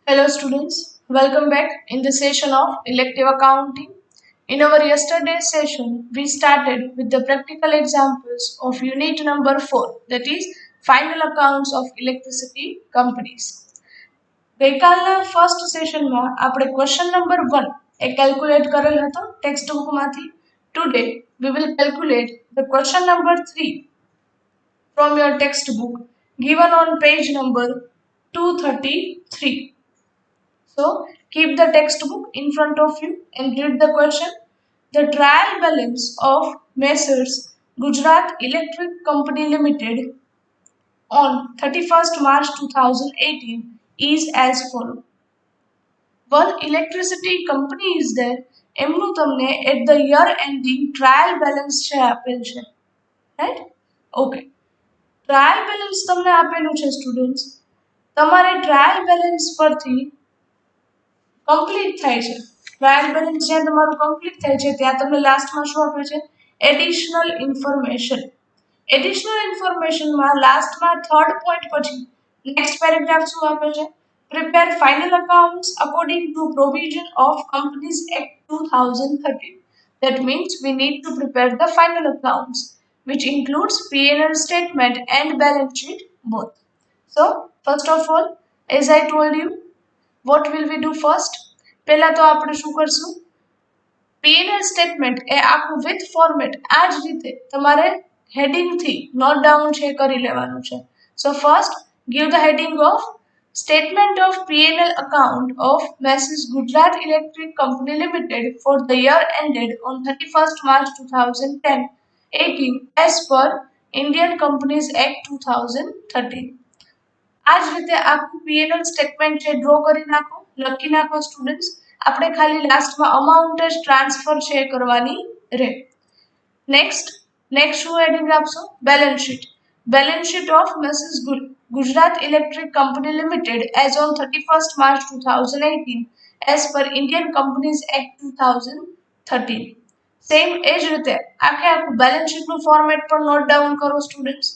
Hello students, welcome back in the session of elective accounting. In our yesterday's session, we started with the practical examples of unit number 4, that is final accounts of electricity companies. ગઈકાલના first સેશનમાં આપણે question number 1 એ calculate કરેલ હતો text બુકમાંથી. Today we will calculate the question number 3 from your textbook given on page number 233. So keep the textbook in front of you and read the question. The trial balance of Messrs. Gujarat Electric Company Limited on 31st March 2018 is as follows. One electricity company is there. એમનું તમને at the year ending trial balance છે આપેલ છે, right? Okay. Trial balance તમને આપેલું છે students. તમારે trial balance પરથી કમ્પ્લીટ થાય છે. ટ્રાયલ બેલેન્સ જ્યાં તમારું કમ્પ્લીટ થાય છે ત્યાં તમને લાસ્ટમાં શું આપે છે? Additional information. એડિશનલ ઇન્ફોર્મેશનમાં લાસ્ટમાં થર્ડ પોઈન્ટ પછી નેક્સ્ટ પેરેગ્રાફ શું આપે છે? Prepare final accounts according to provision of companies act 2013. That means we need to prepare the final accounts, which includes P&L statement and balance sheet both. So, first of all, as I told you, what will we do first? પહેલા તો આપણે શું કરશું? P&L statement એ આખું with format આ જ રીતે તમારે heading થી note down છે કરી લેવાનું છે. So first give the heading of statement of P&L account of Messrs. Gujarat Electric Company Limited for the year ended on 31st March 2018 as per Indian Companies Act 2013. આ જ રીતે આખું P&L statement છે draw કરી નાખો, લખી નાખો students. આપણે ખાલી લાસ્ટમાં અમાઉન્ટ જ ટ્રાન્સફર છે કરવાની રહે. નેક્સ્ટ શું હેડિંગ આપશો? Balance sheet. Balance sheet of Messrs. Gujarat Electric Company Limited as on 31st March 2018 as per Indian Companies Act 2013. Same એ જ રીતે આખું બેલેન્સ શીટનું ફોર્મેટ પણ નોટ ડાઉન કરો સ્ટુડન્ટ્સ.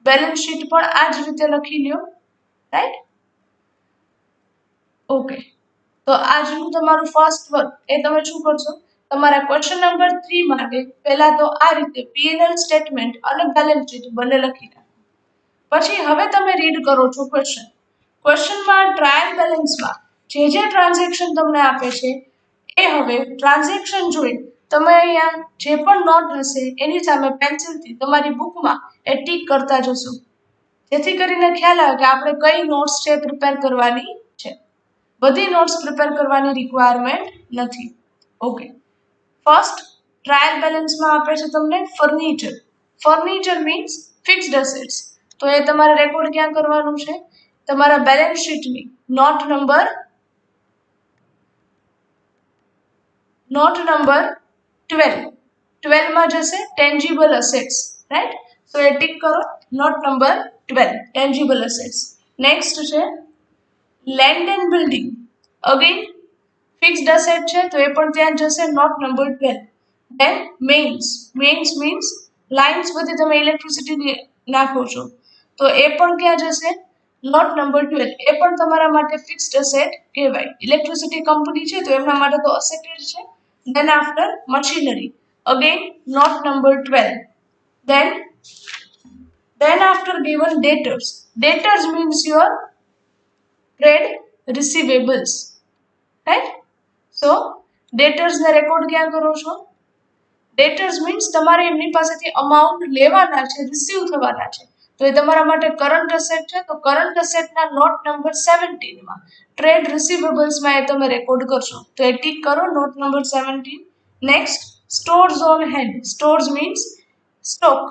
બેલેન્સ શીટ પણ આ જ રીતે લખી લ્યો, રાઈટ? ઓકે, તો આજનું તમારું ફર્સ્ટ વર્ક એ તમે શું કરશો? તમારા ક્વેશ્ચન નંબર 3 માટે પહેલા તો આ રીતે P&L સ્ટેટમેન્ટ અને બેલેન્સ શીટ બંને લખી નાખો. પછી હવે તમે રીડ કરો છો ક્વેશ્ચનમાં ટ્રાયલ બેલેન્સમાં જે ટ્રાન્ઝેક્શન તમને આપે છે એ હવે ટ્રાન્ઝેક્શન જોઈ તમે અહીંયા જે પણ નોટ હશે એની સામે પેન્સિલથી તમારી બુકમાં એ ટીક કરતા જશો, જેથી કરીને ખ્યાલ આવે કે આપણે કઈ નોટ્સ છે પ્રિપેર કરવાની છે. બધી નોટ્સ પ્રિપેર કરવાની રિક્વાયરમેન્ટ નથી. ઓકે, ફર્સ્ટ ટ્રાયલ બેલેન્સમાં આપે છે તમને furniture. Furniture means fixed assets. તો એ તમારે રેકોર્ડ ક્યાં કરવાનું છે? તમારા બેલેન્સ શીટની નોટ નંબર 12. 12 માં જશે ટેન્જિબલ એસેટ્સ, રાઈટ? સો એ ટીક કરો, note number 12 tangible assets. Next છે land and building. Again fixed asset છે તો એ પણ ત્યાં જશે, note number 12. Then mains means lines બધી તમે ઇલેક્ટ્રિસિટી નાખો છો તો એ પણ ક્યાં જશે? Note number 12. એ પણ તમારા માટે ફિક્સ્ડ એસેટ કહેવાય. ઇલેક્ટ્રિસિટી કંપની છે તો એમના માટે તો એસેટ જ છે. Then after machinery, again note number 12. Then after given debtors. Debtors means your trade receivables, right? So debtors ને રેકોર્ડ ક્યાં કરો છો? Debtors means તમારે એમની પાસેથી અમાઉન્ટ લેવાના છે, રિસીવ થવાના છે, તો એ તમારા માટે કરંટ એસેટ છે. તો કરંટ એસેટના નોટ નંબર 17 માં ટ્રેડ રિસીવેબલ્સ માં એ તમે રેકોર્ડ કરશો, તો એ ટીક કરો, note number 17. Next stores on hand. Stores means stock,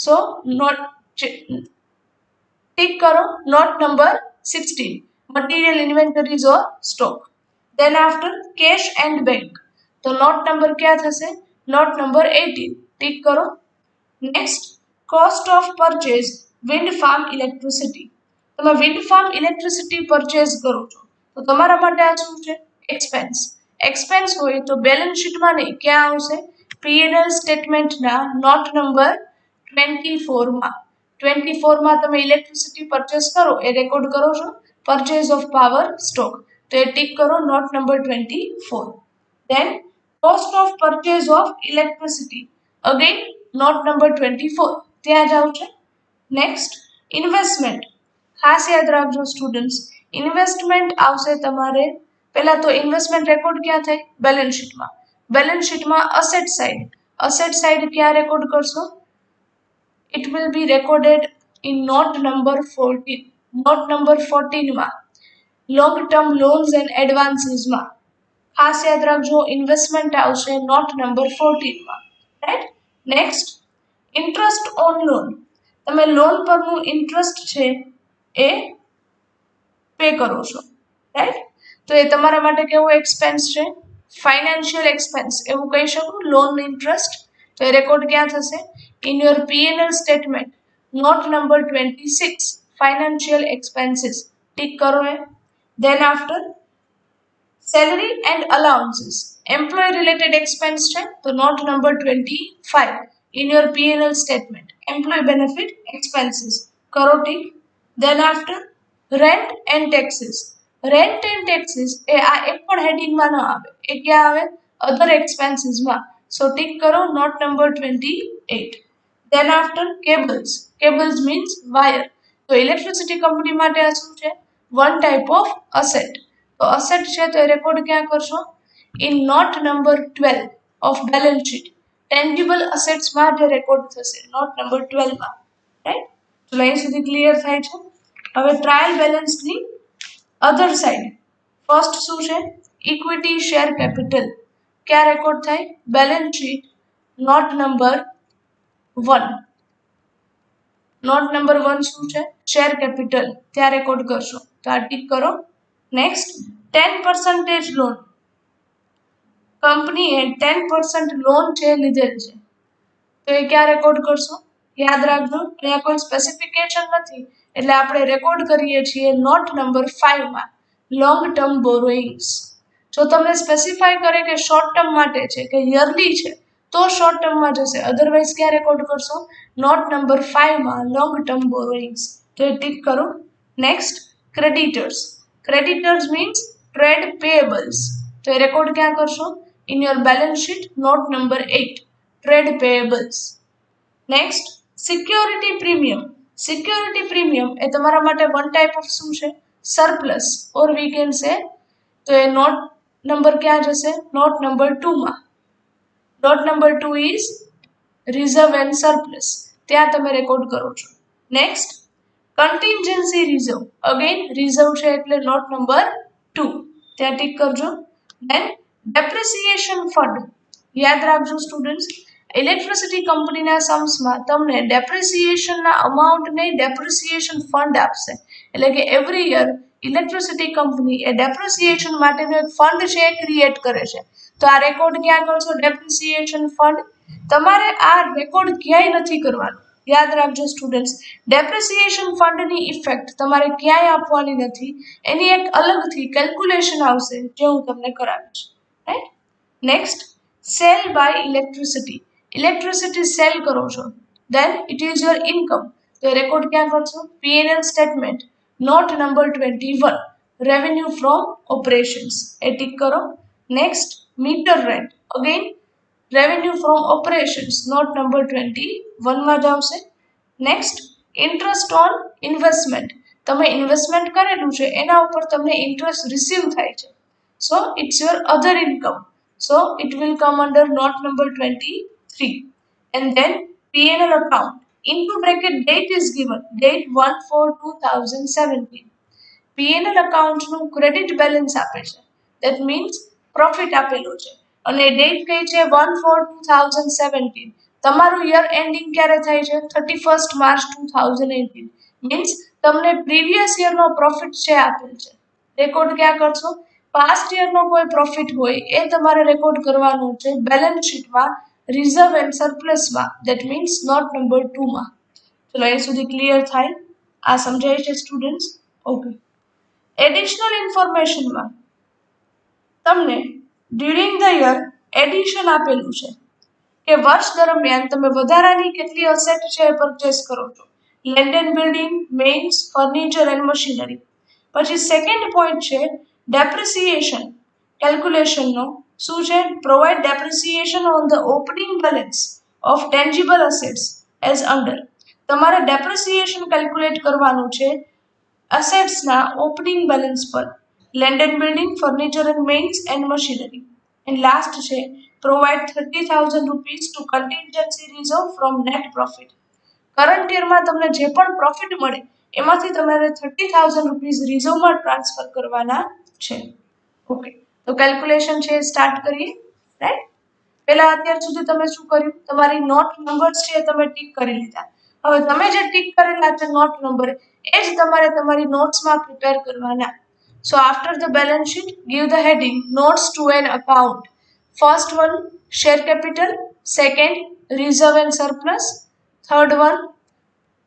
so note tick કરો, note number 16 material inventories or stock. Then after cash and bank, તો નોટ નંબર ક્યાં થશે? નોટ નંબર 18 ટીક કરો. Next cost of purchase wind farm electricity. તમે wind farm electricity purchase કરો છો તો તમારા માટે આ શું છે? એક્સપેન્સ. એક્સપેન્સ હોય તો બેલેન્સ શીટમાં નહીં, ક્યાં આવશે? P&L સ્ટેટમેન્ટના નોટ નંબર 24 માં. 24 માં તમે ઇલેક્ટ્રિસિટી પરચેસ કરો એ રેકોર્ડ કરો છો. purchase of power stock. तो ये टिक करो, note number 24. Then cost of purchase of electricity. Again note number 24. ત્યાં જાવ છે. Next investment. ખાસ યાદ રાખજો સ્ટુડન્ટ્સ, ઇન્વેસ્ટમેન્ટ આવશે તમારે પહેલા તો ઇન્વેસ્ટમેન્ટ રેકોર્ડ ક્યાં થાય? બેલેન્સ શીટમાં. બેલેન્સ શીટમાં અસેટ સાઇડ ક્યાં રેકોર્ડ કરશો? It will be recorded in note number 14. Note number 14 માં long term loans and advances માં ખાસ યાદ રાખજો ઇન્વેસ્ટમેન્ટ આવશે નોટ નંબર 14 માં. Right. Next interest on loan. તમે લોન પરનું ઇન્ટરેસ્ટ છે એ પે કરો છો. રાઈટ. તો એ તમારા માટે કેવો એક્સપેન્સ છે? ફાઇનાન્શિયલ એક્સપેન્સ એવું કહી શકું. Loan interest. તો એ રેકોર્ડ ક્યાં થશે? In your P&L statement note number 26 financial expenses. Tick કરો એ. Then after salary and allowances, employee related expense છે તો note number 25 in your P&L statement, employee benefit expenses કરો tick. Then after rent and taxes. Rent and taxes એ આ એક પણ heading માં ન આવે, એ ક્યાં આવે? other expenses માં. So ટિક કરો note number 28. Then after cables means wire. તો electricity company માટે આ શું છે? one type of asset. તો asset છે તો એ રેકોર્ડ ક્યાં કરશો? In note number 12 of balance sheet. Tangible assets માં જે રેકોર્ડ થશે નોટ નંબર 12 માં. રાઈટ. ચલો અહીં સુધી ક્લિયર થાય છે. હવે ટ્રાયલ બેલેન્સ ની અધર સાઇડ ફર્સ્ટ શું છે? ઇક્વિટી શેર કેપિટલ ક્યાં રેકોર્ડ થાય? Balance sheet note number 1. Note number 1 શું છે? શેર કેપિટલ, ત્યાં રેકોર્ડ કરશો. તો આ ટિક કરો. Next 10% loan. કંપનીએ 10% લોન છે લીધેલ છે તો એ ક્યાં રેકોર્ડ કરશો? યાદ રાખજો અહીંયા કોઈ સ્પેસિફિકેશન નથી એટલે આપણે રેકોર્ડ કરીએ છીએ નોટ નંબર 5 માં લોંગ ટર્મ બોરોઇંગ્સ. જો તમને સ્પેસિફાઈ કરે કે શોર્ટ ટર્મ માટે છે કે યરલી છે તો શોર્ટ ટર્મમાં જશે, અધરવાઇઝ ક્યાં રેકોર્ડ કરશો? નોટ નંબર 5 માં લોંગ ટર્મ બોરોઇંગ્સ. તો એ ટિક કરો. Next creditors means trade payables. તો એ રેકોર્ડ ક્યાં કરશો? In your balance sheet note number 8 trade payables. Next security premium એ તમારા માટે વન ટાઈપ ઓફ શું છે? Surplus or we can say. તો એ નોટ નંબર ક્યાં જશે? નોટ નંબર 2 માં. Note number 2 is reserve and surplus, ત્યાં તમે રેકોર્ડ કરો છો. Next contingency reserve. Again reserve છે એટલે નોટ નંબર 2, ત્યાં ટિક કરજો. Then depreciation fund. યાદ રાખજો સ્ટુડન્ટ્સ, ઇલેક્ટ્રિસિટી કંપનીના સમસમાં તમને ડેપ્રિસિએશનના અમાઉન્ટને ડેપ્રિસિએશન ફંડ આપશે. એટલે કે એવરી યર ઇલેક્ટ્રિસિટી કંપની એ ડેપ્રિસિએશન માટેનો એક ફંડ છે એ ક્રિએટ કરે છે. તો આ રેકોર્ડ ક્યાં કરશો? Depreciation fund. તમારે આ રેકોર્ડ ક્યાંય નથી કરવાનો. યાદ રાખજો સ્ટુડન્ટ્સ, ડેપ્રિસિએશન ફંડની ઇફેક્ટ તમારે ક્યાંય આપવાની નથી, એની એક અલગથી કેલ્ક્યુલેશન આવશે જે હું તમને કરાવીશ. Right. Next sale by electricity sell કરો છો, then it is your income. તો એ રેકોર્ડ ક્યાં કરશો? P&L statement note number 21 revenue from operations. એ ટિક કરો. Next meter rent. Again revenue from operations note number 21 માં જ આવશે. Next interest on investment. તમે ઇન્વેસ્ટમેન્ટ કરેલું છે એના ઉપર તમને ઇન્ટરેસ્ટ રિસીવ થાય છે, so it's your other income. So it will come under note number 23. And then P&L account. Into bracket date is given. Date 1/4/2017. P&L account નું credit balance આપે છે. That means પ્રોફિટ આપેલો છે. અને date કઈ છે? 1/4/2017. તમારું યર એન્ડિંગ ક્યારે થાય છે? 31st March 2018. મીન્સ તમને પ્રીવિયસ યરનો પ્રોફિટ છે આપેલ છે. રેકોર્ડ ક્યાં કરશો? પાસ્ટ યરનો કોઈ પ્રોફિટ હોય એ તમારે રેકોર્ડ કરવાનું છે બેલેન્સ શીટમાં રિઝર્વ એન્ડ સરપ્લસમાં. ધેટ મીન્સ નોટ નંબર 2 માં. ચલો અહીં સુધી ક્લિયર થાય? આ સમજાય છે સ્ટુડન્ટ્સ? ઓકે. એડિશનલ ઇન્ફોર્મેશનમાં તમને ડ્યુરિંગ ધ યર એડિશન આપેલું છે કે વર્ષ દરમિયાન તમે વધારાની કેટલી અસેટ છે એ પરચેસ કરો છો. Land and building, mains, furniture and machinery. પછી સેકન્ડ પોઈન્ટ છે ડેપ્રિસિએશન કેલ્ક્યુલેશનનો શું છે provide depreciation on the opening balance of tangible assets as under તમારે ડેપ્રિસિએશન કેલ્ક્યુલેટ કરવાનું છે અસેટ્સના ઓપનિંગ બેલેન્સ પર land and building furniture and mains and machinery and last છે provide 30,000 rupees to contingency reserve from net profit current યરમાં તમને જે પણ પ્રોફિટ મળે એમાંથી તમારે 30,000 રૂપીઝ રિઝર્વમાં ટ્રાન્સફર કરવાના છે ઓકે તો કેલ્ક્યુલેશન છે સ્ટાર્ટ કરીએ રાઈટ પહેલા અત્યાર સુધી તમે શું કર્યું તમારી નોટ નંબર્સ છે તમે ટીક કરી લીધા હવે તમે જે ટીક કરેલા છે નોટ નંબર એ જ તમારે તમારી નોટ્સમાં પ્રિપેર કરવાના so after the balance sheet give the heading notes to an account first one share capital second reserve and surplus third one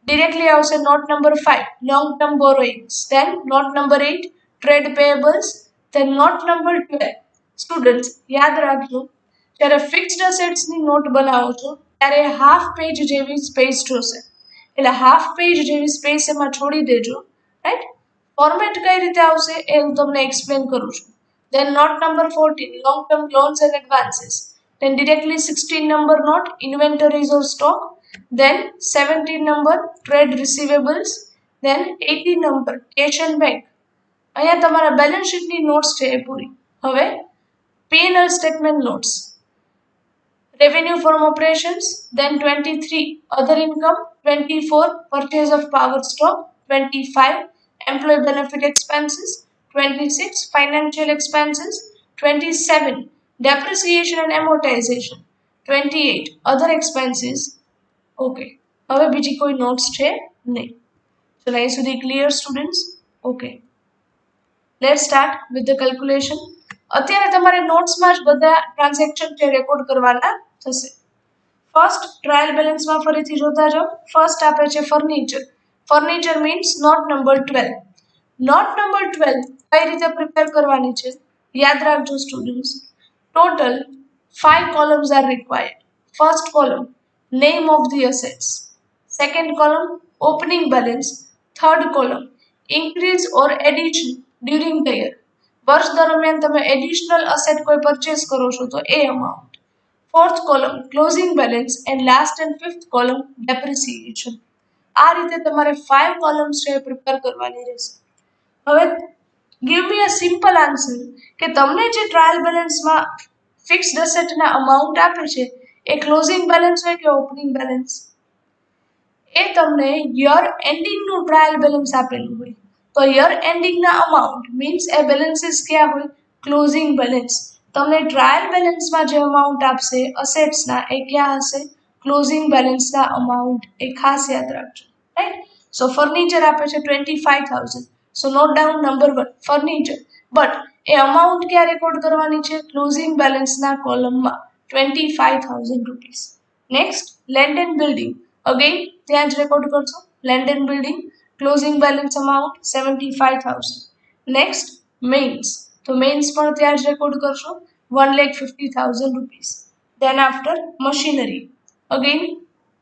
directly આવશે note number 5 long term borrowings then note number 8 trade payables then note number 12 students યાદ રાખજો જ્યારે fixed એસેટ્સની not બનાવો છો ત્યારે half page જેવી space જોશે એટલે હાફ પેજ જેવી સ્પેસ એમાં છોડી દેજો રાઈટ ફોર્મેટ કઈ રીતે આવશે એ હું તમને એક્સપ્લેન કરું છું then note number 14 long term loans and advances then directly 16 number note inventories or stock then 17 number trade receivables then 18 number cash and bank અહીંયા તમારા બેલેન્સ શીટની નોટ્સ છે એ પૂરી હવે P&L statement notes revenue from operations then 23 other income 24 purchase of power stock 25 employee benefit expenses 26 financial expenses 27 depreciation and amortization 28 other expenses okay હવે બીજી કોઈ notes છે નહીં ચલો અહીં સુધી clear students okay late start with the calculation અત્યારે તમારે નોટ્સમાં જ બધા ટ્રાન્ઝેક્શન છે રેકોર્ડ કરવાના થશે ફર્સ્ટ ટ્રાયલ બેલેન્સમાં ફરીથી જોતા જાઓ ફર્સ્ટ આપે છે furniture means note number 12 note number 12 કઈ રીતે પ્રિપેર કરવાની છે યાદ રાખજો students total 5 columns are required first column name of the assets second column opening balance third column increase or addition during the year વર્ષ દરમિયાન તમે એડિશનલ અસેટ કોઈ પરચેસ કરો છો તો એ amount fourth column closing balance and last and fifth column depreciation આ રીતે તમારે 5 કોલમ્સ છે પ્રિપેર કરવાની રહેશે હવે ગીવ મી અ સિમ્પલ આન્સર કે તમને જે ટ્રાયલ બેલેન્સમાં ફિક્સ્ડ એસેટના અમાઉન્ટ આપે છે એ ક્લોઝિંગ બેલેન્સ હોય કે ઓપનિંગ બેલેન્સ એ તમને યર એન્ડિંગનું ટ્રાયલ બેલેન્સ આપેલું હોય તો યર એન્ડિંગના અમાઉન્ટ મીન્સ એ બેલેન્સીસ ક્યાં હોય ક્લોઝિંગ બેલેન્સ તમને ટ્રાયલ બેલેન્સમાં જે અમાઉન્ટ આપશે અસેટ્સના એ ક્યાં હશે ક્લોઝિંગ બેલેન્સના અમાઉન્ટ એ ખાસ યાદ રાખજો રાઈટ સો ફર્નિચર આપે છે 25,000 so note down number 1 furniture but એ અમાઉન્ટ ક્યાં રેકોર્ડ કરવાની છે ક્લોઝિંગ બેલેન્સના કોલમમાં 25,000 rupees. Next, land and building. Again, ત્યાં જ રેકોર્ડ કરશો land and building closing balance amount 75,000. Next, mains. તો mains પણ ત્યાં જ રેકોર્ડ કરશો 1,50,000 rupees. Then after machinery. Again,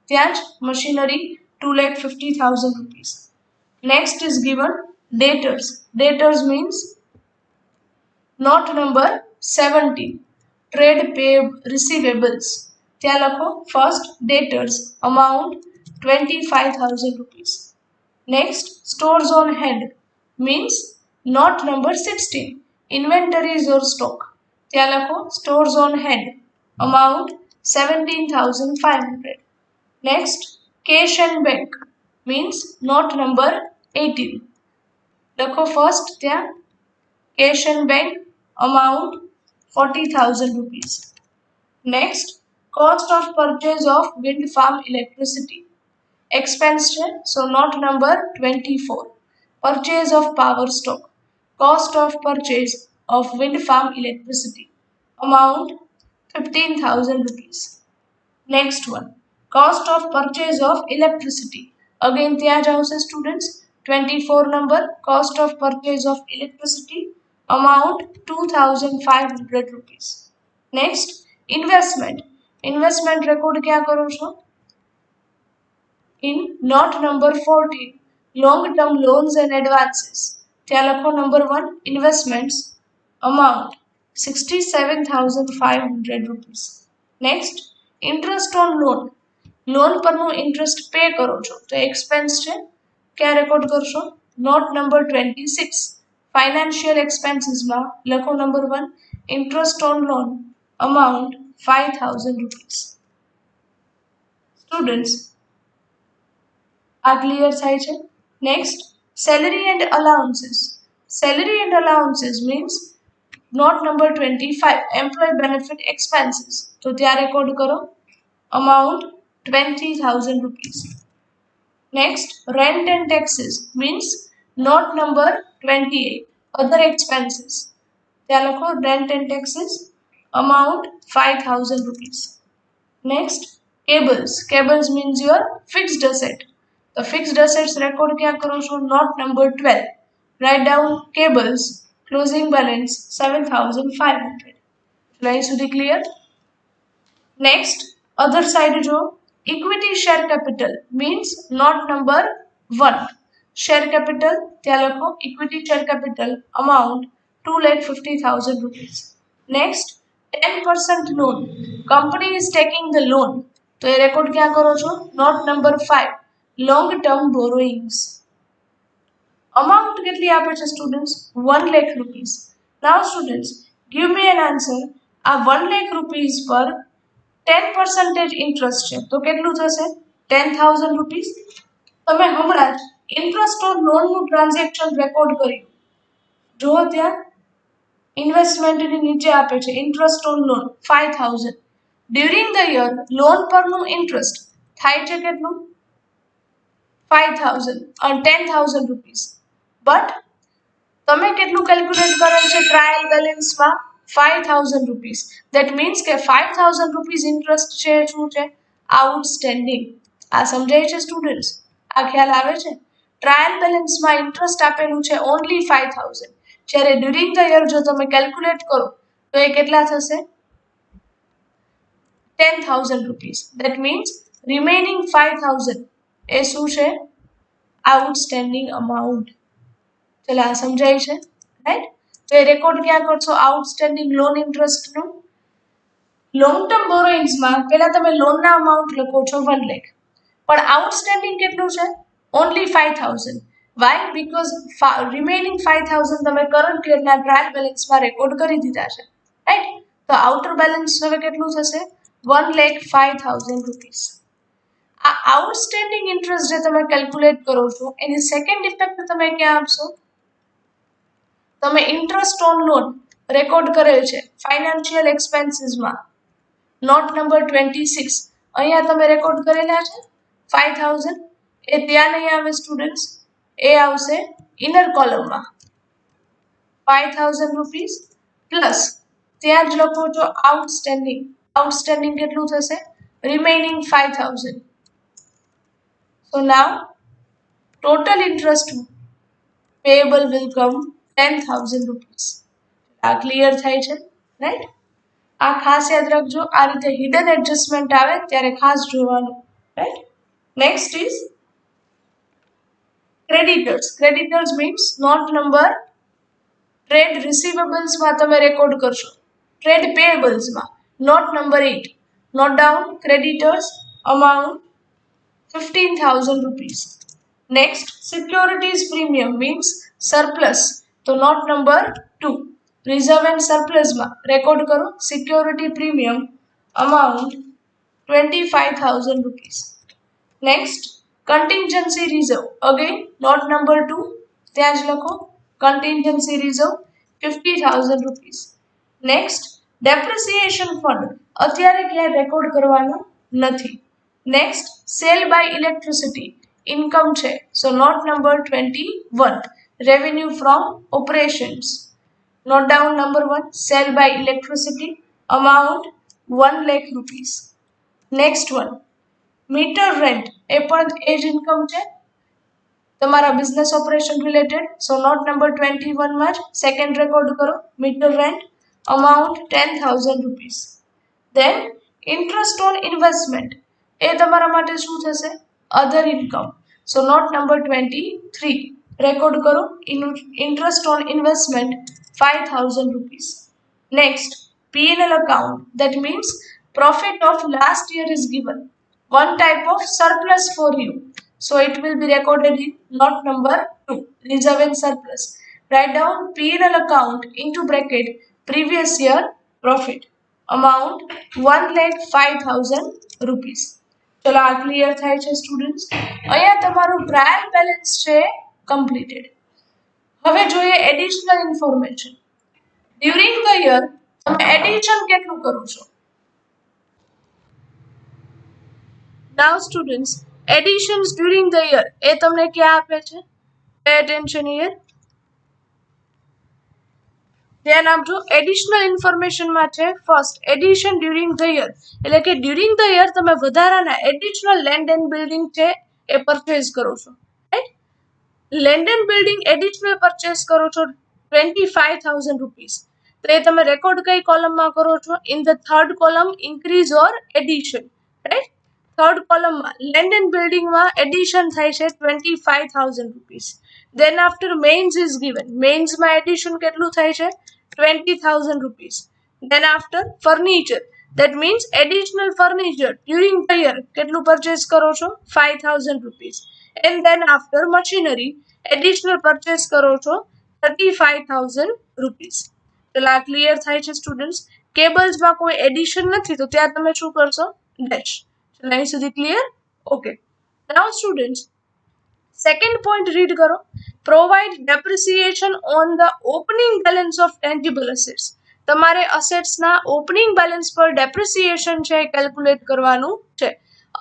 ત્યાં જ machinery 2,50,000 rupees. Next is given debtors. Debtors means note number 17. Trade pay receivables ત્યાં લખો first debtors amount 25,000 rupees next stores on hand means note number 16 inventories or stock ત્યાં લખો stores on hand amount 17,500 next cash and bank means note number 18 લખો first ત્યાં cash and bank amount 40,000 rupees. Next, cost of purchase of wind farm electricity. Expense check, so note number 24. Purchase of power stock. Cost of purchase of wind farm electricity. Amount 15,000 rupees. Next one, cost of purchase of electricity. Again, ત્યાં જ આવશે students 24 number cost of purchase of electricity. Amount 2,500 rupees. Next, investment. Investment record क्या करो છો? In note number 14, long term loans and advances. ત્યાં લખો number 1 investments amount 67,500 rupees. Next interest on loan પરનું interest pay કરો છો તો expense છે, ક્યાં રેકોર્ડ કરશો? નોટ નંબર 26 ફાઇનાન્શિયલ એક્સપેન્સીસમાં લખો number 1 interest on loan amount 5,000 rupees. Students આ ક્લિયર થાય છે? Next salary and allowances means note number 25 employee benefit expenses તો ત્યાં રેકોર્ડ કરો amount 20,000 rupees. Next rent and taxes means note number 28 other expenses ત્યાં લખો rent and taxes amount 5,000 rupees. Next, cables means your fixed asset. The fixed assets record kya karo છો? Note number 12. Write down cables, closing balance 7,500. Line સુધી clear? Next, other side jo equity share capital means note number 1. Share capital ત્યાં લખો equity share capital amount 2,50,000 rupees. Next, 10% loan. Company is taking the loan. તો એ record ક્યાં કરો છો? Note number 5 long term borrowings. Amount કેટલી આપે છે students? 1 lakh rupees. Now students give me an answer. આ 1 લાખ રૂપીસ પર 10% ઇન્ટરેસ્ટ છે તો કેટલું થશે? 10,000 રૂપીસ. તમે હમણાં જ ઇન્ટરેસ્ટ ઓન લોનનું ટ્રાન્ઝેક્શન રેકોર્ડ કર્યું. જો ત્યાં ઇન્વેસ્ટમેન્ટની નીચે આપે છે interest on loan 5,000. During the year loan પરનું ઇન્ટરેસ્ટ થાય છે કેટલું? 5,000 અને 10,000 રૂપીસ. બટ તમે કેટલું કેલ્ક્યુલેટ કરેલ છે ટ્રાયલ બેલેન્સમાં? 5,000 રૂપીસ. દેટ મીન્સ કે 5,000 રૂપીસ ઇન્ટરેસ્ટ છે શું છે? આઉટસ્ટેન્ડિંગ. આ સમજાય છે સ્ટુડન્ટ્સ? આ ખ્યાલ આવે છે? ટ્રાયલ બેલેન્સમાં ઇન્ટરેસ્ટ આપેલું છે ઓનલી 5,000. જ્યારે ડ્યુરિંગ ધ યર જો તમે કેલ્ક્યુલેટ કરો તો એ કેટલા થશે? 10,000 રૂપીસ. દેટ મીન્સ રિમેનિંગ 5,000 એ શું છે? Outstanding amount. ચલો આ સમજાય છે રાઈટ? તો એ રેકોર્ડ ક્યાં કરશો? આઉટસ્ટેન્ડિંગ લોન ઇન્ટરેસ્ટનું. લોંગ ટર્મ બોરોઇંગ્સમાં પહેલા તમે લોનના અમાઉન્ટ લખો છો 1 લાખ, પણ આઉટસ્ટેન્ડિંગ કેટલું છે? ઓનલી 5,000. વાય? બીકોઝ રિમેનિંગ 5,000 તમે કરંટ યરના ટ્રાયલ બેલેન્સમાં રેકોર્ડ કરી દીધા છે રાઈટ? તો આઉટર બેલેન્સ હવે કેટલું થશે? 1,05,000 રૂપીસ. આ આઉટસ્ટેન્ડિંગ ઇન્ટરેસ્ટ જે તમે કેલ્ક્યુલેટ કરો છો એની સેકન્ડ ઇફેક્ટ તમે ક્યાં આપશો? તમે ઇન્ટરેસ્ટ ઓન લોન રેકોર્ડ કરેલ છે ફાઇનાન્શિયલ એક્સપેન્સીસમાં નોટ નંબર 26 અહીંયા તમે રેકોર્ડ કરેલા છે 5,000. એ ત્યાં નહીં આવે સ્ટુડન્ટ્સ, એ આવશે ઇનર કોલમમાં 5,000 રૂપીસ પ્લસ ત્યાં જ લખો છો આઉટસ્ટેન્ડિંગ કેટલું થશે? Remaining 5,000. So now total interest payable will come 10,000 rupees. આ ક્લિયર થાય છે રાઈટ? આ ખાસ યાદ રાખજો, આ રીતે હિડન એડજસ્ટમેન્ટ આવે ત્યારે ખાસ જોવાનું right? Next is creditors means note number ટ્રેડ રિસીવેબલ્સમાં તમે રેકોર્ડ કરશો. ટ્રેડ પેયેબલ્સમાં note number 8 note down creditors amount 15,000 rupees. Next, securities premium means surplus. તો note number 2. Reserve and surplus માં record કરો security premium amount 25,000 rupees. Next, contingency reserve. Again, note number 2. ત્યાં જ લખો contingency reserve 50,000 rupees. Next, depreciation fund. અત્યારે ક્યાંય record કરવાનો નથી. Next, sale by electricity income છે. So note number 21 revenue from operations. Note down number 1 sale by electricity amount 1 lakh rupees. Next one meter rent એ પણ એ જ income છે તમારા business operation related. So note number 21 માં જ second record કરો meter rent amount 10,000 rupees. Then interest on investment એ તમારા માટે શું થશે? Other income. So note number 23 record કરો. Interest on investment 5,000 rupees. Next, P&L account. That means profit of last year is given. One type of surplus for you. So it will be recorded in note number 2, reserve and surplus. Write down P&L account into bracket previous year profit. Amount 1,05,000 rupees. ચલો આ clear થાય છે students. અહીંયા તમારું trial balance છે completed. હવે જોઈએ additional information. During the year તમે એડિશન કેટલું કરો છો? નાઉ students, additions during the year એ તમને ક્યાં આપે છે? Pay attention here. ધ્યાન આપજો. એડિશનલ ઇન્ફોર્મેશનમાં છે first addition during the year, એટલે કે ડ્યુરિંગ ધ યર તમે વધારાના એડિશનલ લેન્ડ એન્ડ બિલ્ડિંગ છે એ પરચેઝ કરો છો. Right? Land and building additional purchase કરો છો 25,000 રૂપીસ. તો એ તમે રેકોર્ડ કઈ કોલમમાં કરો છો? In the third column increase or addition. Right? Third કોલમમાં લેન્ડ એન્ડ બિલ્ડિંગમાં એડિશન થાય છે 25,000 rupees. Then after mains is given. Mains માં એડિશન કેટલું થાય છે? 20,000 rupees. Then after furniture, that means additional furniture during the year કેટલું purchase કરો છો? 5,000 rupees. And then after machinery, additional purchase કરો છો 35,000 rupees. ચલો આ ક્લિયર થાય છે સ્ટુડન્ટ્સ. કેબલ્સમાં કોઈ એડિશન નથી તો ત્યાં તમે શું કરશો? ડેશ. ચલો અહીં સુધી ક્લિયર? ઓકે. નાઉ સ્ટુડન્ટ્સ, સેકન્ડ પોઈન્ટ રીડ કરો. Provide depreciation on the opening balance of tangible assets. તમારે અસેટ્સના ઓપનિંગ બેલેન્સ પર ડેપ્રિસિએશન છે કેલ્ક્યુલેટ કરવાનું છે.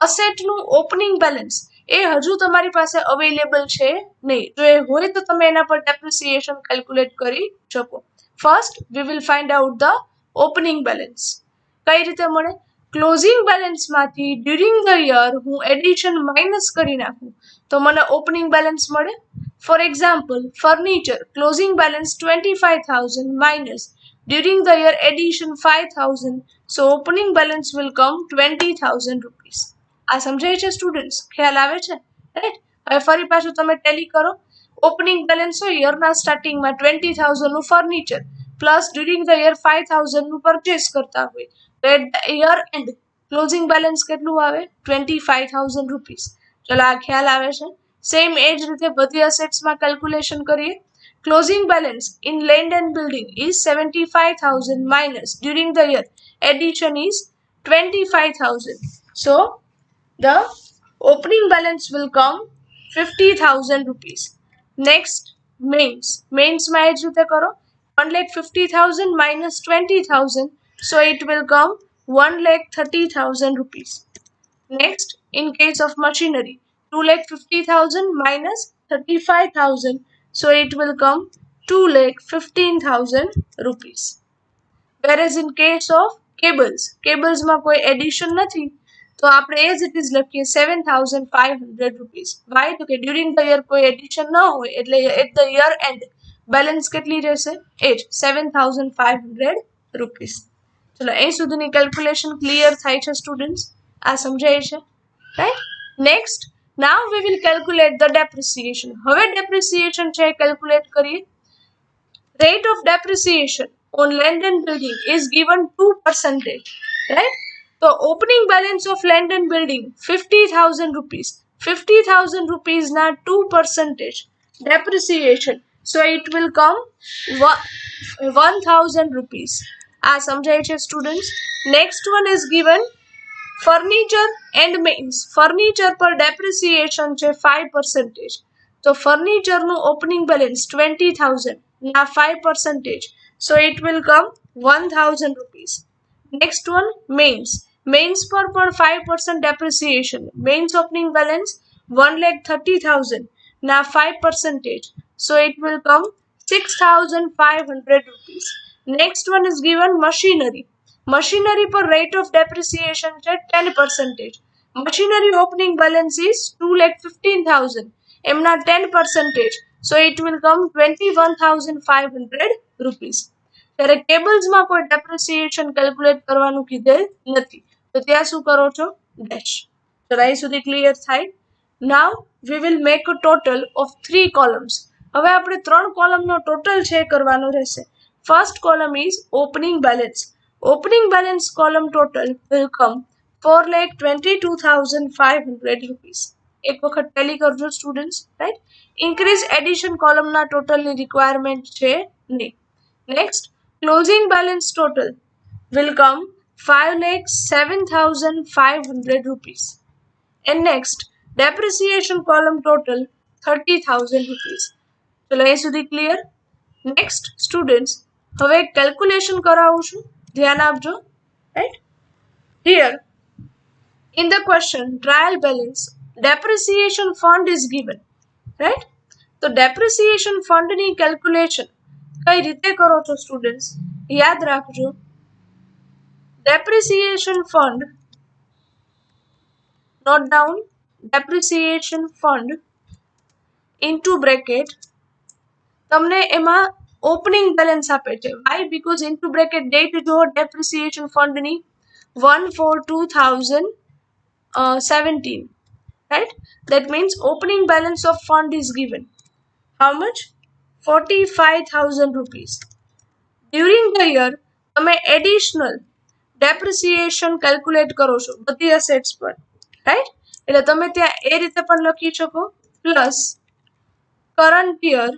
અસેટનું ઓપનિંગ બેલેન્સ એ હજુ તમારી પાસે અવેલેબલ છે નહીં. જો એ હોય તો તમે એના પર ડેપ્રિસિએશન કેલ્ક્યુલેટ કરી શકો. First we will find out the opening balance. કઈ રીતે મળે? ક્લોઝિંગ બેલેન્સમાંથી ડ્યુરિંગ ધ યર હું એડિશન માઇનસ કરી નાખું તો મને ઓપનિંગ બેલેન્સ મળે. For example, furniture closing balance 25,000 minus during the year addition 5,000, so opening balance will come 20,000 rupees. આ સમજાય છે સ્ટુડન્ટ્સ? ખ્યાલ આવે છે? રાઈટ? હવે ફરી પાછું તમે ટેલી કરો. ઓપનિંગ બેલેન્સ હોય યરના સ્ટાર્ટિંગમાં 20,000 નું furniture plus during the year 5,000 નું પરચેસ કરતા હોય તો at the year end closing balance કેટલું આવે? 25,000 રૂપીસ. ચલો આ ખ્યાલ આવે છે? સેમ એ જ રીતે બધી અસેટ્સમાં કેલ્ક્યુલેશન કરીએ. Closing balance in land and building is 75,000 minus during the year addition is 25,000. So the opening balance will come 50,000 rupees. Next, mains. Mains માં એ જ રીતે કરો. 1,50,000 minus 20,000. So it will come 1,30,000 rupees. Next, in case of machinery, 2,50,000 minus 35,000. So it will come 2,15,000 rupees. Whereas in case of cables, cablesમાં કોઈ addition નથી તો આપણે as it is લખીએ 7,500 rupees. Why? તો કે ડ્યુરિંગ ધ યર કોઈ addition ન હોય એટલે at the year end balance કેટલી રહેશે? એ જ 7,500 rupees. ચલો અહીં સુધીની કેલ્ક્યુલેશન ક્લિયર થાય છે સ્ટુડન્ટ્સ? આ સમજાય છે? Right? Next, now we will calculate the depreciation. હવે depreciation છે calculate કરીએ. Rate of depreciation on land and building is given 2%. Right? So opening balance of land and building 50,000 rupees. 50,000 rupees na 2% depreciation. So it will come 1,000 rupees. આ સમજાય છે students? Next one is given furniture and mains. Furniture પર depreciation છે 5%. તો ફર્નિચરનું opening balance 20,000 ના 5%. So it will come 1,000 rupees. Next one mains. Mains પર પણ 5% ડેપ્રિસિએશન. મેઇન્સ ઓપનિંગ બેલેન્સ 1,30,000 ના 5%. So it will come 6,500 rupees. Next one is given machinery. Machinery પર rate of depreciation છે 10%. મશીનરી ઓપનિંગ બેલેન્સ ઇઝ 2,15,000 એમના 10%. So it will come 21,500 rupees. ત્યારે કેબલ્સમાં કોઈ depreciation calculate કરવાનું કીધેલ નથી તો ત્યાં શું કરો છો? ડેશ. તો અહીં સુધી ક્લિયર થાય? નાવ we will make a total of 3 columns. હવે આપણે 3 કોલમનો ટોટલ છે કરવાનો રહેશે. First column is opening balance. Opening balance column total will come 4,22,500 rupees. એક વખત ટેલી કરજો સ્ટુડન્ટ્સ, રાઈટ? ઇન્ક્રીઝ એડિશન કોલમના ટોટલની રિક્વાયરમેન્ટ છે નહીં. Next, closing balance total will come 5,07,500 rupees. And next, depreciation column total 30,000 rupees. ચલો એ સુધી clear? Next students, હવે કેલ્ક્યુલેશન કરાવું છું, ધ્યાન આપજો, right? Here in the question trial balance depreciation fund is given, right? તો depreciation fund ની calculation કઈ રીતે કરો છો સ્ટુડન્ટ્સ? યાદ રાખજો, depreciation fund, note down, depreciation fund into bracket તમને એમાં ઓપનિંગ બેલેન્સ આપે છે. Why? Because into bracket date જો depreciation fund ની 1/4/2017, right? That means opening balance of fund is given. How much? 45,000 rupees. During the year તમે additional depreciation calculate કરો છો બધી assets પર, right? એટલે તમે ત્યાં એ રીતે પણ લખી શકો, પ્લસ current year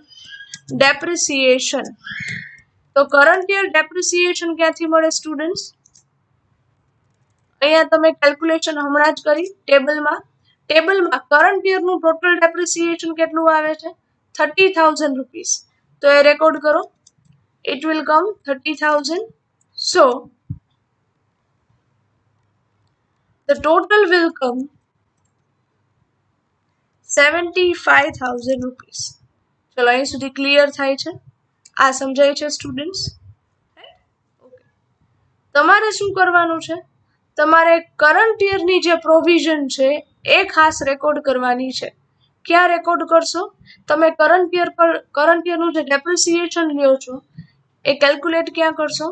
depreciation. તો current year depreciation ક્યાંથી મળે સ્ટુડન્ટ્સ? અહીંયા તમે કેલ્ક્યુલેશન હમણાં જ કરી ટેબલમાં કરંટ યરનું ટોટલ ડેપ્રિસિએશન કેટલું આવે છે? 30,000 rupees. તો એ રેકોર્ડ કરો. It will come 30,000. So the total will come 75,000 rupees. ચલો અહીં સુધી ક્લિયર થાય છે? આ સમજાય છે સ્ટુડન્ટ્સ? ઓકે, તમારે શું કરવાનું છે? તમારે કરંટ યરની જે પ્રોવિઝન છે એ ખાસ રેકોર્ડ કરવાની છે. ક્યાં રેકોર્ડ કરશો? તમે કરંટ યરનું જે ડેપ્રિસિએશન લ્યો છો એ કેલ્ક્યુલેટ ક્યાં કરશો?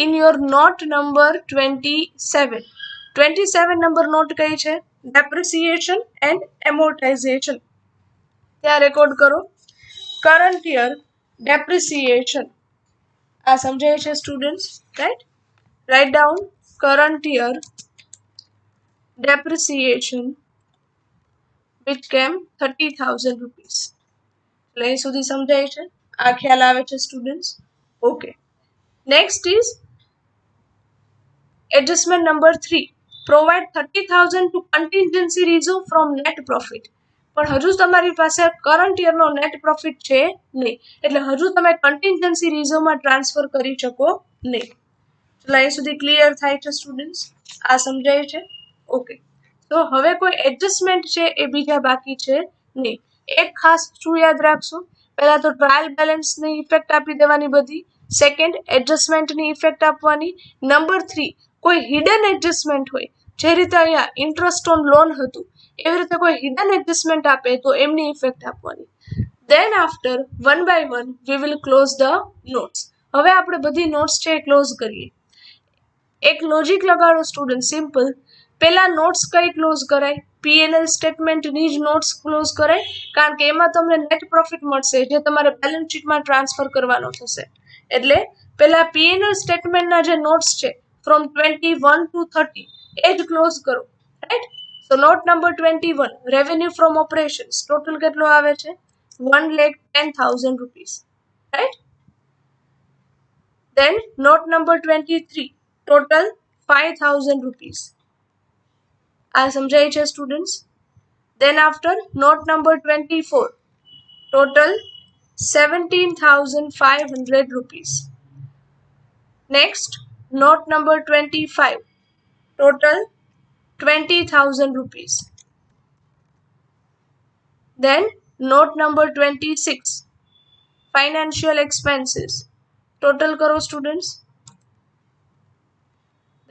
In your note number 27. 27 number note કઈ છે? Depreciation and amortisation. ત્યાં રેકોર્ડ કરો કરંટ યર ડેપ્રિસિએશન. આ સમજાય છે students? Right? Write down current year depreciation which came 30,000 rupees. એટલે એ સુધી સમજાય છે? આ ખ્યાલ આવે છે students? Okay, next is adjustment number 3. Provide 30,000 to contingency reserve from net profit. પણ હજુ તમારી પાસે કરંટ યરનો નેટ પ્રોફિટ છે નહીં, એટલે હજુ તમે કન્ટિન્જન્સી રિઝર્વમાં ટ્રાન્સફર કરી શકો નહીં. એટલે અહીં સુધી ક્લિયર થાય છે સ્ટુડન્ટ્સ? આ સમજાય છે? ઓકે, તો હવે કોઈ એડજસ્ટમેન્ટ છે એ બીજા બાકી છે નહીં. એક ખાસ શું યાદ રાખશો? પહેલા તો ટ્રાયલ બેલેન્સની ઇફેક્ટ આપી દેવાની બધી. સેકન્ડ, એડજસ્ટમેન્ટની ઇફેક્ટ આપવાની. નંબર 3, કોઈ હિડન એડજસ્ટમેન્ટ હોય, જે રીતે અહીંયા ઇન્ટરેસ્ટ ઓન લોન હતું એવી રીતે કોઈ હિડન એડજસ્ટમેન્ટ આપે તો એમની ઇફેક્ટ આપવાની. Then after one by one we will close the notes. હવે આપણે બધી નોટ્સ છે એ ક્લોઝ કરીએ. એક લોજિક લગાડો સ્ટુડન્ટ, સિમ્પલ. પહેલા નોટ્સ કઈ ક્લોઝ કરાય? પીએનએલ સ્ટેટમેન્ટની જ નોટ્સ ક્લોઝ કરાય, કારણ કે એમાં તમને નેટ પ્રોફિટ મળશે જે તમારે બેલેન્સ શીટમાં ટ્રાન્સફર કરવાનો થશે. એટલે પહેલા પીએનએલ સ્ટેટમેન્ટના જે નોટ્સ છે ફ્રોમ 21 to 30 એ જ ક્લોઝ કરો, right? So note number 21, revenue from operations, total કેટલો આવે છે? 1,10,000 rupees, right? Then note number 23, total 5,000 rupees. આ સમજાય છે students? Then after note number 24, total 17,500 rupees. Next, note number 25, total 20,000 rupees. Then note number 26, financial expenses. Total karo students.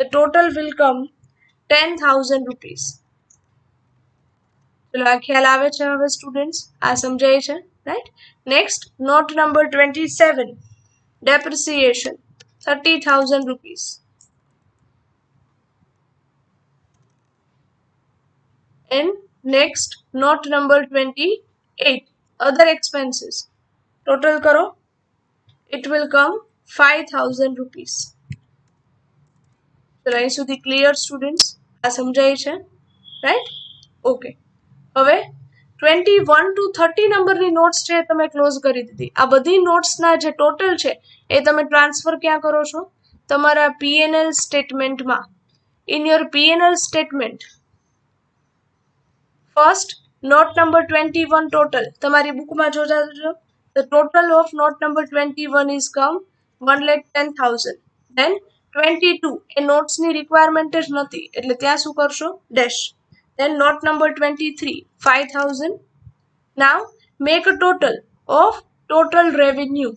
The total will come 10,000 rupees. ચલો આ ખ્યાલ આવે છે હવે students? આ સમજાય છે, right? Next, note number 27, depreciation 30,000 rupees. And next note number 28 other expenses total करो इट विल कम 5000 रुपीस. ચલો અહીં સુધી ક્લિયર સ્ટુડન્ટ્સ? આ સમજાય છે રાઈટ? ઓકે. હવે 21 to 30 નંબરની નોટ્સ છે તમે ક્લોઝ કરી દીધી. આ બધી નોટ્સના જે ટોટલ છે એ તમે ટ્રાન્સફર ક્યાં કરો છો? તમારા પીએનએલ સ્ટેટમેન્ટમાં. In your PNL statement first note number 21 total તમારી બુકમાં જોજો. The total of note number 21 is come 1,10,000. Then 22 A નોટ્સની requirement જ નથી એટલે ત્યાં શું કરશો? Dash. Then note number 23 5,000. Now make a total of total revenue.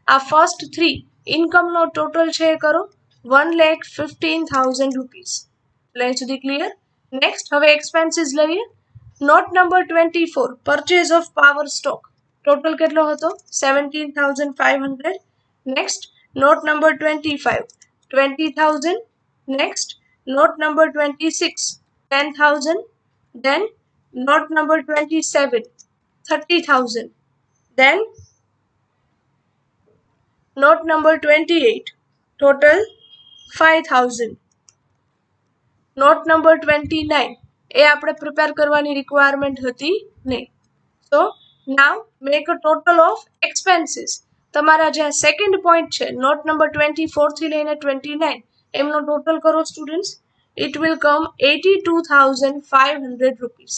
આ ફર્સ્ટ 3 ઇન્કમનો ટોટલ છે એ કરો 1,15,000 રૂપીસ. એટલે અહીં સુધી ક્લિયર? નેક્સ્ટ હવે એક્સપેન્સીસ લઈએ. Note number 24 purchase of power stock total કેટલો હતો? 17,500. Next note number 25 20,000. Next note number 26 10,000. Then note number 27 30,000. Then note number 28 total 5,000. Note number 29 એ આપણે પ્રિપેર કરવાની રિક્વાયરમેન્ટ હતી નહીં. So now make a total of expenses. તમારા જે second point છે નોટ નંબર 24 થી લઈને 29 એમનો ટોટલ કરો students. It will come 82,500 rupees.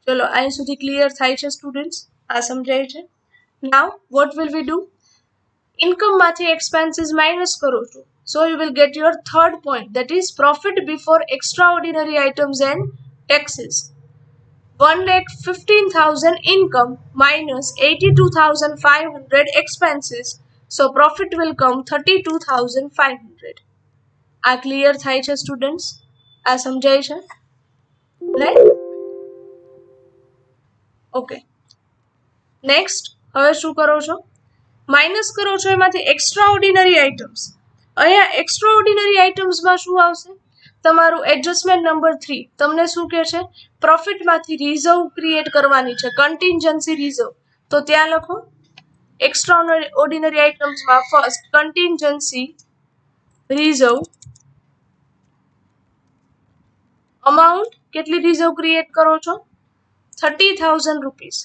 ચલો અહીં સુધી ક્લિયર થાય છે સ્ટુડન્ટ્સ? આ સમજાય છે? Now what will we do? ઇન્કમમાંથી એક્સપેન્સીસ માઇનસ કરો છો. So you will get your third point, that is profit before extraordinary items and taxes. 1,15,000 income minus 82,500 expenses. So profit will come 32,500. આ clear થાય છે students? આ સમજાય છે right? Okay. Next હવે શું કરો છો? માઇનસ કરો છો એમાંથી એક્સ્ટ્રા ઓર્ડિનરી આઇટમ્સ. અહીંયા એક્સ્ટ્રા ઓર્ડિનરી આઇટમ્સમાં શું આવશે? તમારું એડજસ્ટમેન્ટ નંબર 3 તમને શું કહે છે? પ્રોફિટમાંથી રિઝર્વ ક્રિએટ કરવાની છે, કન્ટિન્જન્સી રિઝર્વ. તો ત્યાં લખો એક્સ્ટ્રા ઓર્ડિનરી આઇટમ્સમાં ફર્સ્ટ કન્ટિન્જન્સી રિઝર્વ અમાઉન્ટ કેટલી રિઝર્વ ક્રિએટ કરો છો? 30,000 રૂપીસ.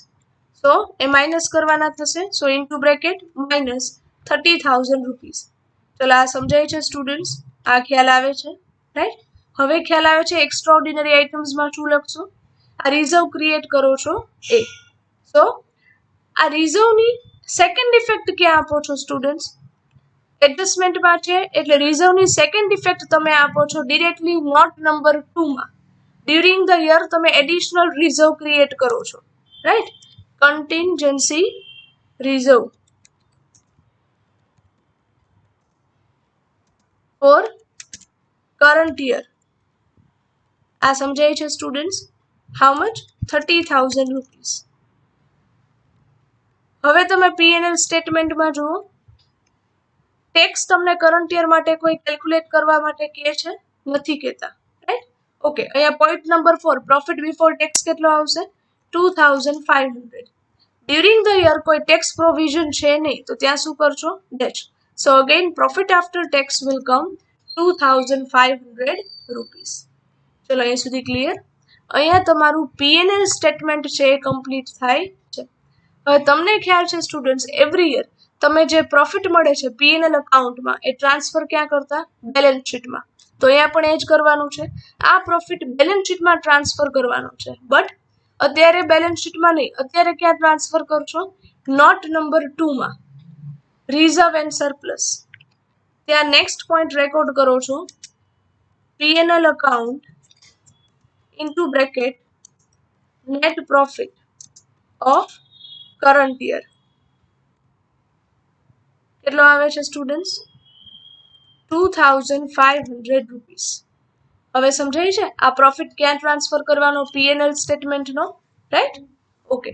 સો એ માઇનસ કરવાના થશે. So into bracket minus 30,000 rupees. ચલો આ સમજાય છે સ્ટુડન્ટ્સ? આ ખ્યાલ આવે છે રાઈટ? હવે ખ્યાલ આવે છે એક્સ્ટ્રા ઓર્ડિનરી આઇટમ્સમાં શું લખશો? આ રિઝર્વ ક્રિએટ કરો છો એ. સો આ રિઝર્વની સેકન્ડ ઇફેક્ટ ક્યાં આપો છો સ્ટુડન્ટ્સ? એડજસ્ટમેન્ટમાં છે એટલે રિઝર્વની સેકન્ડ ઇફેક્ટ તમે આપો છો ડિરેક્ટલી નોટ નંબર 2 માં. ડ્યુરિંગ ધ યર તમે એડિશનલ રિઝર્વ ક્રિએટ કરો છો right? Contingency reserve four current year. આ સમજાય છે સ્ટુડન્ટ્સ? How much? 30,000 રૂપીસ. હવે તમે પીએનએલ સ્ટેટમેન્ટમાં જુઓ. ટેક્સ તમને કરંટ યર માટે કોઈ કેલ્ક્યુલેટ કરવા માટે કહે છે? નથી કહેતા રાઈટ? ઓકે. અહીંયા point number 4 profit before tax કેટલો આવશે? 2,500. ડ્યુરિંગ ધ યર કોઈ ટેક્સ પ્રોવિઝન છે નહીં તો ત્યાં શું કરશો? Dash. So again profit after tax will come 2,500 rupees. ચલો અહીં સુધી ક્લિયર? અહીંયા તમારું પીએનએલ સ્ટેટમેન્ટ છે એ કમ્પ્લીટ થાય છે. હવે તમને ખ્યાલ છે સ્ટુડન્ટ્સ એવરી યર તમે જે પ્રોફિટ મળે છે પીએનએલ અકાઉન્ટમાં એ ટ્રાન્સફર ક્યાં કરતા? બેલેન્સ શીટમાં. તો અહીંયા પણ એ જ કરવાનું છે. આ પ્રોફિટ બેલેન્સ શીટમાં ટ્રાન્સફર કરવાનો છે. બટ અત્યારે બેલેન્સ શીટમાં નહીં, અત્યારે ક્યાં ટ્રાન્સફર કરશો? નોટ નંબર 2 માં રિઝર્વ એન્ડ સરપ્લસ. ત્યાં નેક્સ્ટ પોઈન્ટ રેકોર્ડ કરો છો P&L account into bracket net profit of current year. કેટલો આવે છે સ્ટુડન્ટ્સ? 2,500 રૂપીસ. હવે સમજાય છે? આ પ્રોફિટ ક્યાં ટ્રાન્સફર કરવાનો? પીએનએલ સ્ટેટમેન્ટનો રાઈટ? ઓકે.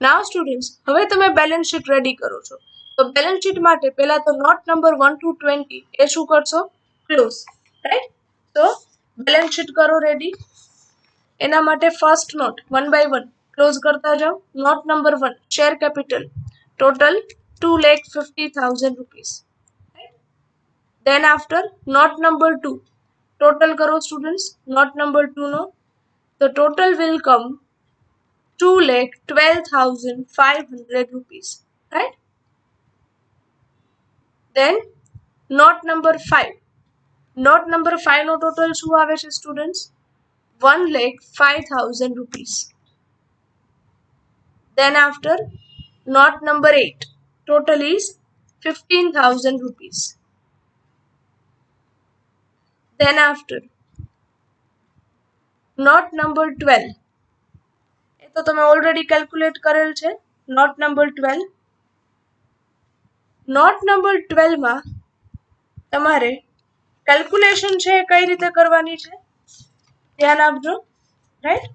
નાવ સ્ટુડન્ટ્સ હવે તમે બેલેન્સ શીટ રેડી કરો છો. તો બેલેન્સ શીટ માટે પહેલા તો નોટ નંબર 1 to 20 એ શું કરશો? Close right? તો બેલેન્સ શીટ કરો રેડી. એના માટે ફર્સ્ટ નોટ 1 by 1 ક્લોઝ કરતા જાઓ. Note number 1 share capital total 2,50,000 rupees. Then after note number 2 total karo students. Note number 2 no, the total will come 2,12,500 rupees, right? Then note number 5 no total શું આવે છે students? 1,05,000 rupees. Then after note number 8 total is 15,000 rupees. Then after note number 12 એ તો તમે already calculate કરેલ છે. Note number 12 note number 12 માં તમારે calculation છે કઈ રીતે કરવાની છે ધ્યાન આપજો, right.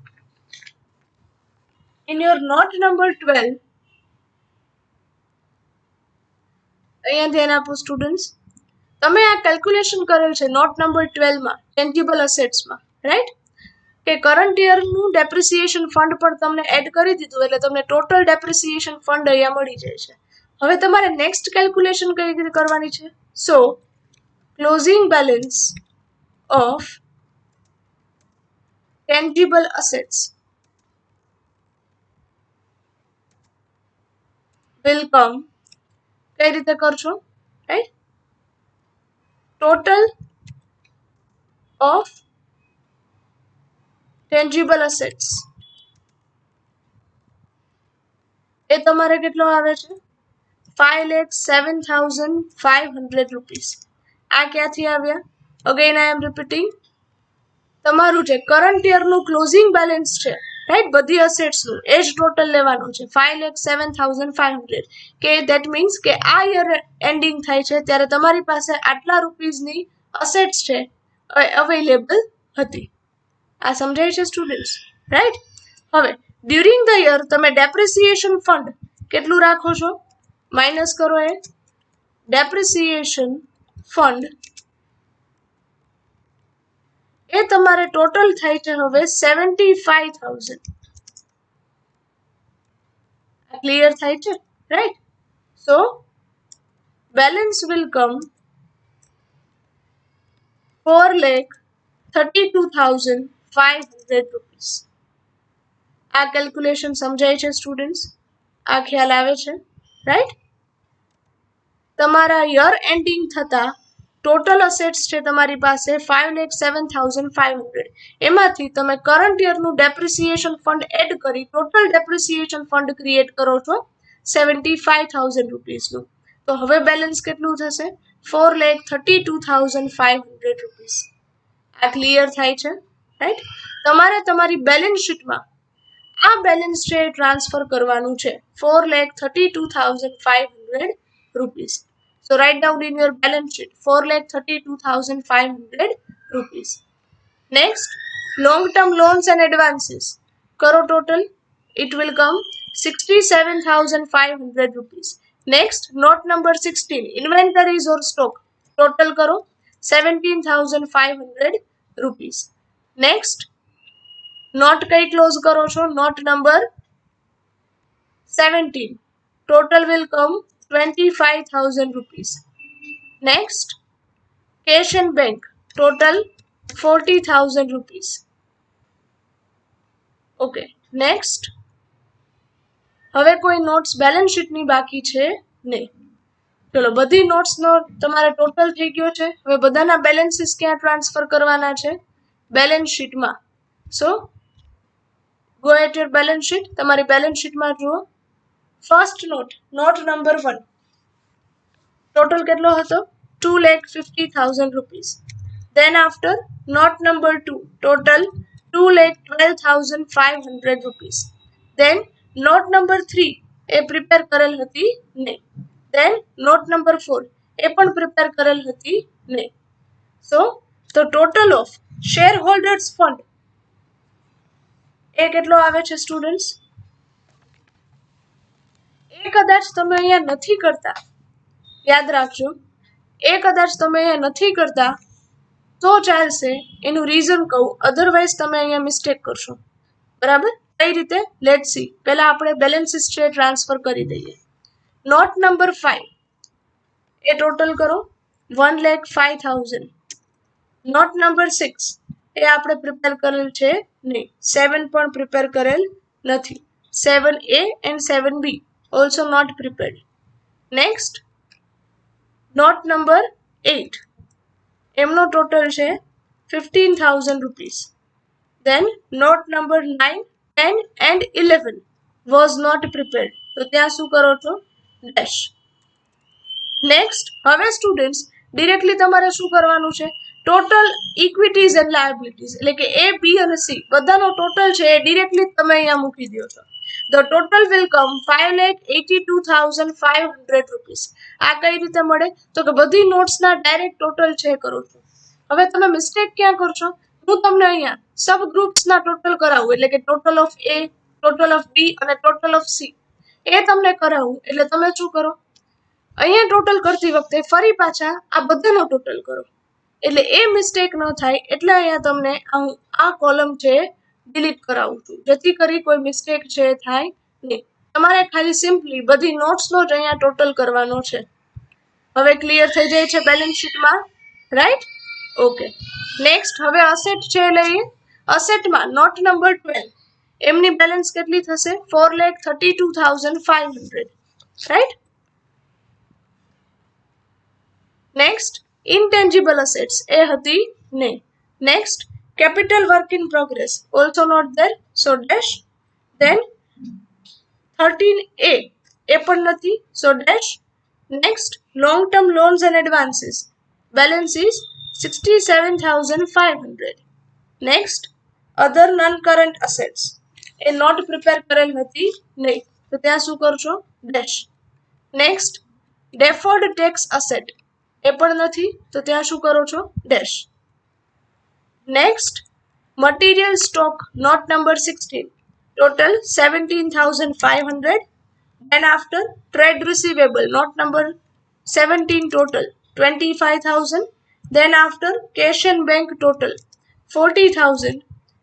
In your note number 12 અહીંયા ધ્યાન આપો સ્ટુડન્ટ્સ. તમે આ કેલ્ક્યુલેશન કરેલ છે નોટ નંબર 12 માં ટેન્જિબલ અસેટ્સમાં, રાઈટ, કે કરંટ યરનું ડેપ્રિસિએશન ફંડ પણ તમને એડ કરી દીધું એટલે તમને ટોટલ ડેપ્રિસિએશન ફંડ અહીંયા મળી જાય છે. હવે તમારે નેક્સ્ટ કેલ્ક્યુલેશન કઈ રીતે કરવાની છે? So closing balance of tangible assets will come, કઈ રીતે કરશો, right, total of tangible assets એ તમારે કેટલો આવે છે? 5,07,500 rupees. આ ક્યાંથી આવ્યા? અગેન આઈ એમ રિપીટિંગ, તમારું જે કરંટ યરનું ક્લોઝિંગ બેલેન્સ છે, રાઈટ, બધી અસેટ્સનું એ જ ટોટલ લેવાનું છે 5,07,500, કે ધેટ મીન્સ કે આ યર એન્ડિંગ થાય છે ત્યારે તમારી પાસે આટલા રૂપીઝની અસેટ્સ છે અવેલેબલ હતી. આ સમજાય છે સ્ટુડન્ટ્સ, રાઈટ. હવે ડ્યુરિંગ ધ યર તમે ડેપ્રિસિએશન ફંડ કેટલું રાખો છો? માઇનસ કરો એ ડેપ્રિસિએશન ફંડ એ તમારે ટોટલ થાય છે હવે 75,000. આ ક્લિયર થાય છે, right. So balance will come 4,32,500 rupees. આ કેલ્ક્યુલેશન સમજાય છે સ્ટુડન્ટ્સ? આ ખ્યાલ આવે છે, રાઈટ. તમારા યર એન્ડિંગ થતા ટોટલ અસેટ્સ છે તમારી પાસે 5,07,500. એમાંથી તમે કરંટ યરનું ડેપ્રિસિએશન ફંડ એડ કરી ટોટલ ડેપ્રિસિએશન ફંડ ક્રિએટ કરો છો 75,000 રૂપીસનું. તો હવે બેલેન્સ કેટલું થશે? 4,32,500 રૂપીસ. આ ક્લિયર થાય છે, રાઈટ. તમારે તમારી બેલેન્સ શીટમાં આ બેલેન્સ છે ટ્રાન્સફર કરવાનું છે 4,32,500 rupees. So write down in your balance sheet 4,32,500 rupees. Next, long term loans and advances. Karo total, it will come 67,500 rupees. Next, note number 16, inventories or stock. Total karo 17,500 rupees. Next, note kai close karo છો? Note number 17. Total will come 25,000 rupees. Next, cash and bank. Total 40,000 rupees. Okay. Next, હવે કોઈ notes balance શીટની બાકી છે નહીં. ચલો બધી નોટ્સનો તમારે total થઈ ગયો છે. હવે બધાના બેલેન્સીસ ક્યાં ટ્રાન્સફર કરવાના છે? બેલેન્સ શીટમાં. So go at your balance sheet. તમારી બેલેન્સ શીટમાં જુઓ. First note, note number 1 total કેટલો હતો? 2,50,000 rupees. Then after note number 2 total 2,12,500 rupees. Then note number 3 એ પ્રિપેર કરેલ હતી નહીં. Then note number 4 એ પણ પ્રિપેર કરેલ હતી નહીં. So the total of shareholders fund એ કેટલો આવે છે સ્ટુડન્ટ્સ? એ કદાચ તમે અહીંયા નથી કરતા, યાદ રાખજો, એ કદાચ તમે અહીંયા નથી કરતા તો ચાલશે, એનું રીઝન કહું, અધરવાઇઝ તમે અહીંયા મિસ્ટેક કરશો. બરાબર? કઈ રીતે? Let see. પહેલા આપણે બેલેન્સીસ છે ટ્રાન્સફર કરી દઈએ. નોટ નંબર 5 એ ટોટલ કરો 1,05,000. નોટ નંબર 6 એ આપણે પ્રિપેર કરેલ છે નહીં. 7 પણ પ્રિપેર કરેલ નથી. 7A and 7B also not prepared. Next, note number 8 એમનો ટોટલ છે 15,000 rupees. Then note number 9, 10 and 11 was not prepared. તો ત્યાં શું કરો છો? ડેશ. નેક્સ્ટ, હવે સ્ટુડન્ટ્સ ડિરેક્ટલી તમારે શું કરવાનું છે? ટોટલ ઇક્વિટીઝ એન્ડ લાયબિલિટીઝ એટલે કે A, B અને C બધાનો ટોટલ છે એ ડિરેક્ટલી તમે અહીંયા મૂકી દો છો. The total will come 5,82,500 rupees. આ કઈ રીતે મળે? તો કે બધી નોટ્સના ડાયરેક્ટ ટોટલ છે કરો છો. હવે તમે મિસ્ટેક ક્યાં કરશો? હું તમને અહીંયા સબ ગ્રુપ્સના ટોટલ કરાવું એટલે કે total of A, total of B અને ટોટલ ઓફ C એ તમને કરાવું એટલે તમે શું કરો? અહીંયા ટોટલ કરતી વખતે ફરી પાછા આ બધાનો ટોટલ કરો એટલે એ મિસ્ટેક ન થાય એટલે અહીંયા તમને હું આ કોલમ છે ડિલીટ કરાવું છું જેથી કરી કોઈ મિસ્ટેક છે થાય નહીં. તમારે ખાલી સિમ્પલી બધી નોટ્સનો જ અહીંયા ટોટલ કરવાનો છે. હવે ક્લિયર થઈ જાય છે બેલેન્સ શીટમાં, રાઈટ? ઓકે. નેક્સ્ટ, હવે અસેટ છે લઈએ. અસેટમાં નોટ નંબર 12 એમની બેલેન્સ કેટલી થશે? 4,32,500, રાઈટ? નેક્સ્ટ, ઇન્ટેન્જિબલ અસેટ્સ એ હતી નહીં. Next, capital work in progress also not there, so dash. Then 13A એ પણ નથી, so dash. Next, long term loans and advances balance is 67,500. Next, other non current assets એ note prepare કરેલ હતી નહીં તો ત્યાં શું કરશો? Dash. Next, deferred tax asset એ પણ નથી તો ત્યાં શું કરો છો? Dash. Next, material stock not number 16 total 17,500. Then after trade receivable note number 17 total 25,000. Then after cash and bank total 40,000.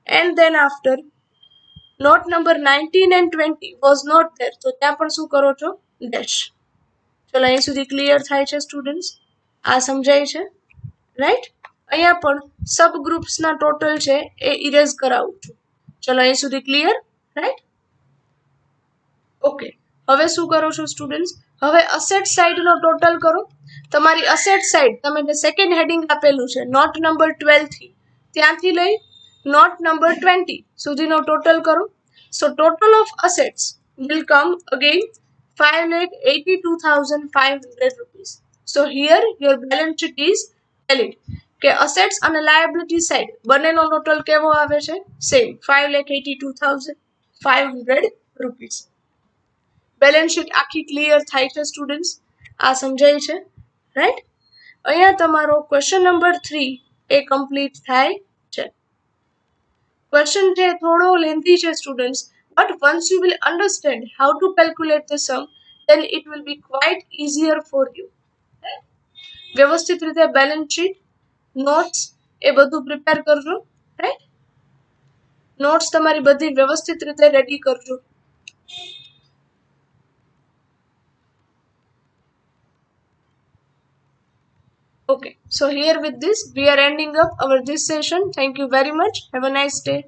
And then after note number 19 and 20 was not there તો ત્યાં પણ શું કરો છો? ડેશ. ચલો અહીં સુધી ક્લિયર થાય છે સ્ટુડન્ટ્સ? આ સમજાય છે, રાઈટ? અહીંયા પણ સબ ગ્રુપ્સના ટોટલ છે એ ઇરેઝ કરાવું છું. ચલો અહીં સુધી ક્લિયર, રાઈટ? ઓકે. હવે શું કરો છો સ્ટુડન્ટ્સ? હવે અસેટ સાઇડનો ટોટલ કરો. તમારી અસેટ સાઇડ તમે જે સેકન્ડ હેડિંગ આપેલું છે નોટ નંબર 12 થી ત્યાંથી લઈ નોટ નંબર 20 સુધીનો ટોટલ કરો. સો total of assets will come again 5,82,500 rupees. So here your balance sheet is valid કે અસેટ્સ અને લાયબિલિટી સાઇડ બંનેનો ટોટલ કેવો આવે છે? Same 5,82,500 rupees. બેલેન્સ શીટ આખી ક્લિયર થાય છે સ્ટુડન્ટ્સ? આ સમજાય છે, રાઈટ? અહીંયા તમારો ક્વેશ્ચન નંબર 3 એ કમ્પ્લીટ થાય છે. ક્વેશ્ચન છે થોડો લેન્ધી છે students, but once you will understand how to calculate the sum, then it will be quite easier for you. વ્યવસ્થિત રીતે બેલેન્સ શીટ, નોટ્સ એ બધું પ્રિપેર કરજો, રાઈટ? નોટ્સ તમારી બધી વ્યવસ્થિત રીતે રેડી કરજો. Okay, so here with this we are ending up our this session. Thank you very much. Have a nice day.